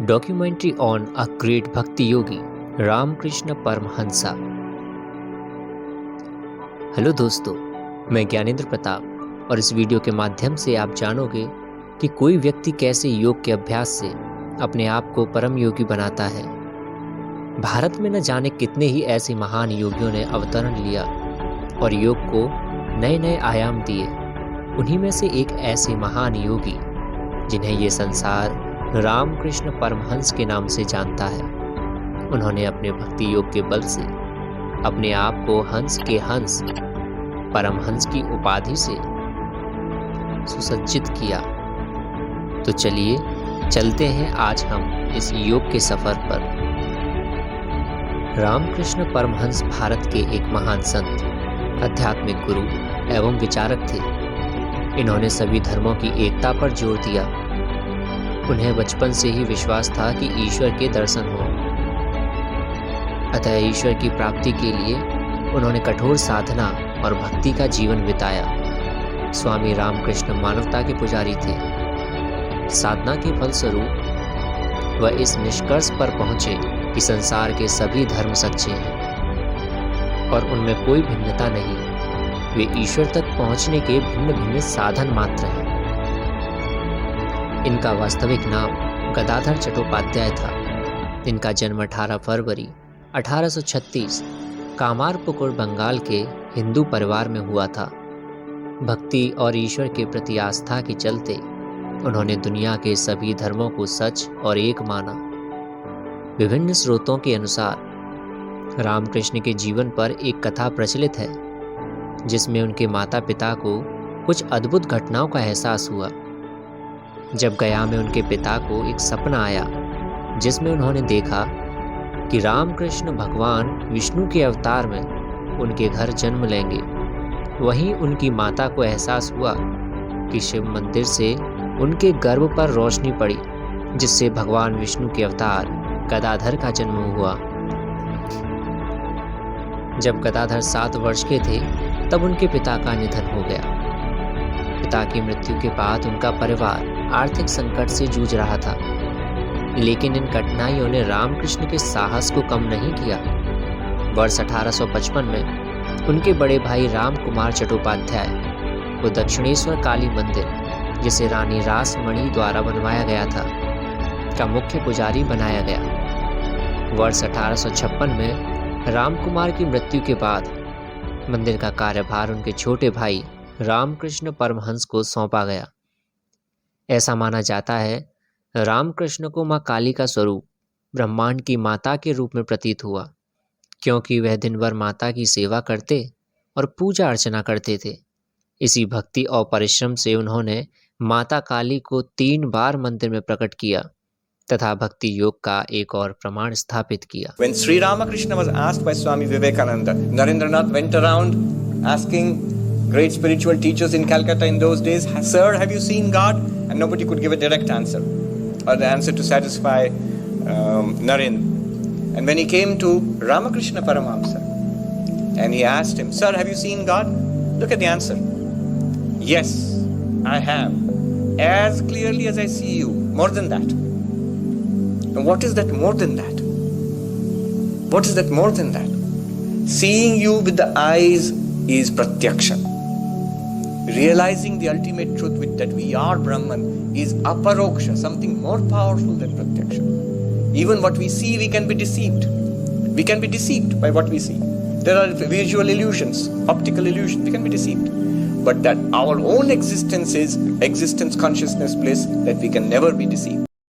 documentary on a great Bhakti yogi, Ramakrishna Paramahamsa. Hello दोस्तों, मैं ज्ञानेंद्र प्रताप और इस वीडियो के माध्यम से आप जानोगे कि कोई व्यक्ति कैसे योग के अभ्यास से अपने आप को परम योगी बनाता है। भारत में न जाने कितने ही ऐसे महान योगियों ने अवतरण लिया और योग को नए नए आयाम दिए। उन्हीं में से एक ऐसे महान योगी जिन्हें ये संसार रामकृष्ण परमहंस के नाम से जानता है। उन्होंने अपने भक्ति योग के बल से अपने आप को हंस के हंस परमहंस की उपाधि से सुसज्जित किया। तो चलिए चलते हैं आज हम इस योग के सफर पर। रामकृष्ण परमहंस भारत के एक महान संत, आध्यात्मिक गुरु एवं विचारक थे। इन्होंने सभी धर्मों की एकता पर जोर दिया। उन्हें बचपन से ही विश्वास था कि ईश्वर के दर्शन हो, अतः ईश्वर की प्राप्ति के लिए उन्होंने कठोर साधना और भक्ति का जीवन बिताया। स्वामी रामकृष्ण मानवता के पुजारी थे। साधना के फलस्वरूप वह इस निष्कर्ष पर पहुंचे कि संसार के सभी धर्म सच्चे हैं और उनमें कोई भिन्नता नहीं। वे ईश्वर तक पहुंचने के भिन्न भिन्न साधन मात्र हैं। इनका वास्तविक नाम गदाधर चट्टोपाध्याय था। इनका जन्म 18 फरवरी 1836 कामारपुकुर बंगाल के हिंदू परिवार में हुआ था। भक्ति और ईश्वर के प्रति आस्था के चलते उन्होंने दुनिया के सभी धर्मों को सच और एक माना। विभिन्न स्रोतों के अनुसार रामकृष्ण के जीवन पर एक कथा प्रचलित है, जिसमें उनके माता पिता को कुछ अद्भुत घटनाओं का एहसास हुआ। जब गया में उनके पिता को एक सपना आया, जिसमें उन्होंने देखा कि रामकृष्ण भगवान विष्णु के अवतार में उनके घर जन्म लेंगे। वहीं उनकी माता को एहसास हुआ कि शिव मंदिर से उनके गर्भ पर रोशनी पड़ी, जिससे भगवान विष्णु के अवतार गदाधर का जन्म हुआ। जब गदाधर 7 वर्ष के थे, तब उनके पिता का निधन हो गया। पिता की मृत्यु के बाद उनका परिवार आर्थिक संकट से जूझ रहा था, लेकिन इन कठिनाइयों ने रामकृष्ण के साहस को कम नहीं किया। वर्ष 1855 में उनके बड़े भाई राम कुमार चट्टोपाध्याय को दक्षिणेश्वर काली मंदिर, जिसे रानी रासमणि द्वारा बनवाया गया था, का मुख्य पुजारी बनाया गया। वर्ष 1856 में राम कुमार की मृत्यु के बाद मंदिर का कार्यभार उनके छोटे भाई रामकृष्ण परमहंस को सौंपा गया। ऐसा माना जाता है रामकृष्ण को मां काली का स्वरूप ब्रह्मांड की माता के रूप में प्रतीत हुआ, क्योंकि वह दिन भर माता की सेवा करते और पूजा अर्चना करते थे। इसी भक्ति और परिश्रम से उन्होंने माता काली को 3 बार मंदिर में प्रकट किया तथा भक्ति योग का एक और प्रमाण स्थापित किया। When Sri Ramakrishna was asked by Swami Vivekananda, Narendranath went around asking great spiritual teachers in Calcutta in those days, "Sir, have you seen God?" And nobody could give a direct answer or the answer to satisfy Naren. And when he came to Ramakrishna Paramahamsa and he asked him, "Sir, have you seen God?" Look at the answer. "Yes, I have. As clearly as I see you. More than that." And what is that more than that? What is that more than that? Seeing you with the eyes is pratyaksha. Realizing the ultimate truth with that we are Brahman is aparoksha, something more powerful than pratyaksha. Even what we see, we can be deceived. We can be deceived by what we see. There are visual illusions, optical illusions, we can be deceived. But that our own existence is existence consciousness bliss, that we can never be deceived.